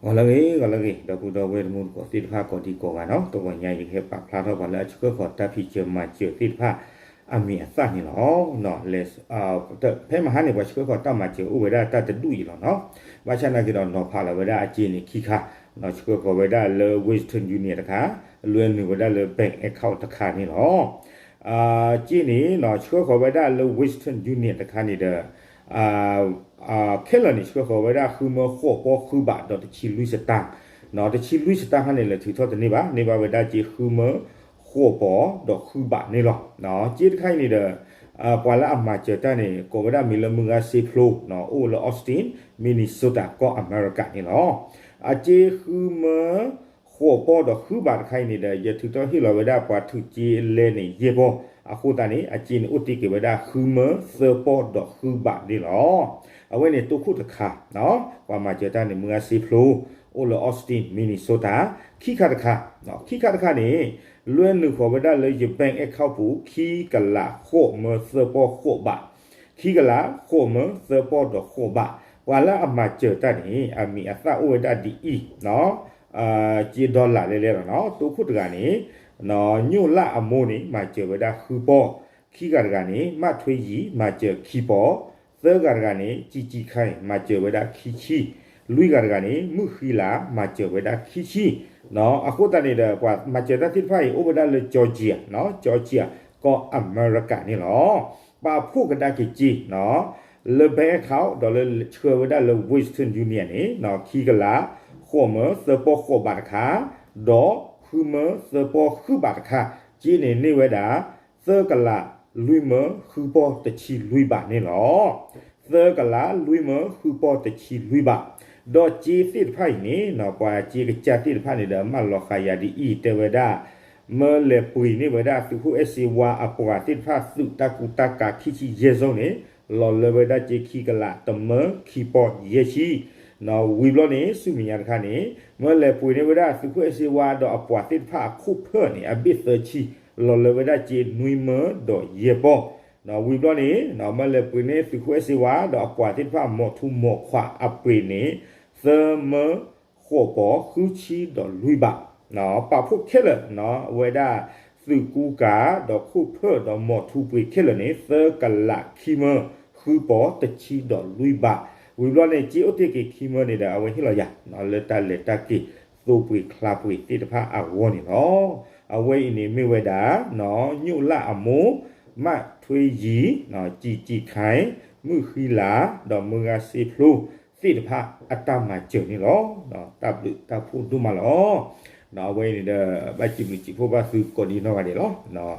ก็เลยดอกกูดอกเวรมุนก็ติดผ้าก็ดีกว่าเนาะตัวใหญ่ยังเห็บปากพลาดเท่ากันแล้วก็ขอตาพี่เจอมาเจอติดผ้าอามีอัศนี่เนาะเนาะเลสแต่เพ่มาหาเนี่ยว่าก็ขอตามาเจออุเวดาตาจะดุยเนาะว่าฉันน่ะก็เนาะพาละเวดาอาจีนี่ขี้ค่ะเนาะก็ขอเวดาเลเวสเทิร์นยูเนียนนะคะเลื่อนเวดาเลแบงก์แอคเคาท์ตะคานี่เนาะจีนี่เนาะก็ขอเวดาเลเวสเทิร์นยูเนียนตะคานี่เด้อเคลนี่ก็ขอเวดาคือมาขอปอคือบาทดอกชิลุยสตางเนาะแต่ชิลุยสตางนี่แหละถือทอดนี่บ่นี่บ่เวดาจีคือมาขอปอดอกคือบาทนี่หรอเนาะจีไข่นี่เด้อกว่าละอามาเจอตานี่ก็เวดามีละมึงอาซีพลูเนาะโอละออสตินมินนิโซตาก็อเมริกานี่เนาะจีคือมาขอปอดอกคือบาทไข่นี่เด้อย่าถือทอดที่เราเวดากว่าถือจีเลนี่เยบ่အခုတန်နေအကျင်းဥတိကေဝဒခူမသပေါ်ဒခူဘာဒီလောအဝဲနေတုခုတခါနော်ကွာမကျေတန်နေမူအစီဖလိုအိုလောအော့စတင်မီနီဆိုတာခိခါတခါနော်ခိခါတခါနေလွဲ့နုခေါ်ဝဒလေယဘန်အခောက်ပူခိကလာခိုမသပေါ်ခိုဘာခိကလာခိုမသပေါ်ဒခိုဘာဝါလာအမကျေတန်နေအမီအသအဝဒဒီအီနော်จีดอลลาร์เลยเนาะตุขุตกานี่เนาะညွละอโมนี่มาเจอเวดาคือปอขี้กะกะนี่มาထွေးยีมาเจอขี้ปอเซกะกะนี่จีไข่มาเจอเวดาขี้ชีลุยกะกะนี่มุขีลามาเจอเวดาขี้ชีเนาะအခုတနေတယ်กว่ามาเจอตาทิไฟโอเวดาเลจอร์เจียเนาะจอร์เจียก็อเมริกานี่เนาะปาพูกะตากิจีเนาะเลเบเขาดอลเชื่อเวดาเลเวสเทิร์นยูเนียนนี่เนาะขี้กะลาခိုမစပေါ်ခိုဘာတခါဒေါ်ခူမစပေါ်ခူဘာတခါဂျင်းနေဝဲတာသကလာလွိမခူပေါ်တချီလွိဘာနေလောသကလာလွိမခူပေါ်တချီလွိဘာဒေါ်ဂျီစစ်ဖိုင်နေနော်ပွာဂျီကချတိဖိုင်နေတယ်မလောခါယာဒီအီတေဝဒါမလေပွီနေဝဒါသူခုအစီဝါအပွာတစ်ဖာစုတကူတကာခိချီယေဇုံနေလောလေဝဒါဂျီခိကလာတမခိပေါ်ယေရှိနော်ဝီဘလနေစုမီယာတခါနေမလဲပွေနေဝဒစုခွေစီဝါတော့အပွားတစ်ဖာခုဖဲနေအဘစ်သချီလော်လဝဒချီနွိမတော့ရေပေါ်နော်ဝီဘလနေနော်မလဲပွေနေစုခွေစီဝါတော့အပွားတစ်ဖာမော်ထူမော်ခွာအပွေနေသမခောပေါ်ခုချီတော့လွိပါနော်ပဖုခဲလနော်ဝဒစုကူကာတော့ခုဖဲတော့မော်ထူပွေခဲလနေသကလာခိမခုပေါ်တချီတော့လွိပါဝီဘလနဲ့ជីအိုတိကေခီမနေတာအဝင်ဟိလောရနော်လက်တကေသိုးပွေခလာပွေတိတဖာအဝေါ်နေနော်အဝဲနေမိဝဲတာနော်ညုလအမိုးမထွေးကြီးနော်ជីခိုင်မှုခီလာတော့မူကစီဖလူတိတဖာအတမကျုံနေလောနော်တပ်ဖို့ဒုမလောနော်ဝဲနေတဲ့ဘတ်ជីဖို့ပါစုကိုဒီနော်ကလေလောနော်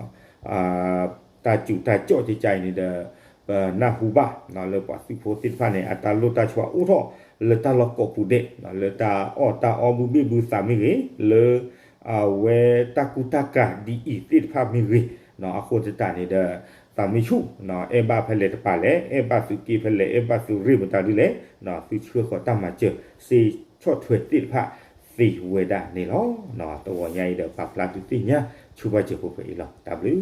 တာကြော့ကြိုင်နေတဲ့နာဟူဘာနော်လေပါစီဖိုတစ်ဖာနေအတာလိုတာချွာဥထောလေတာလောကပူဒေနော်လေတာအောဘူဘီဘူစာမီရီလေဝဲတာကူတာကာဒီအီတစ်ဖာမီရီနော်အခုတတနေတဲ့တာမီချူနော်အဘဖလေတပါလေအဘစုကီဖလေအဘစုရီမတာဒီလေနော်သူချွေခေါ်တမချေစီချော့ထွေတစ်ဖာစီဝဲဒါနေလောနော်တော်ညိုင်တဲ့ပပလာတူတိညာချူပါချေဖို့ဖေးလော W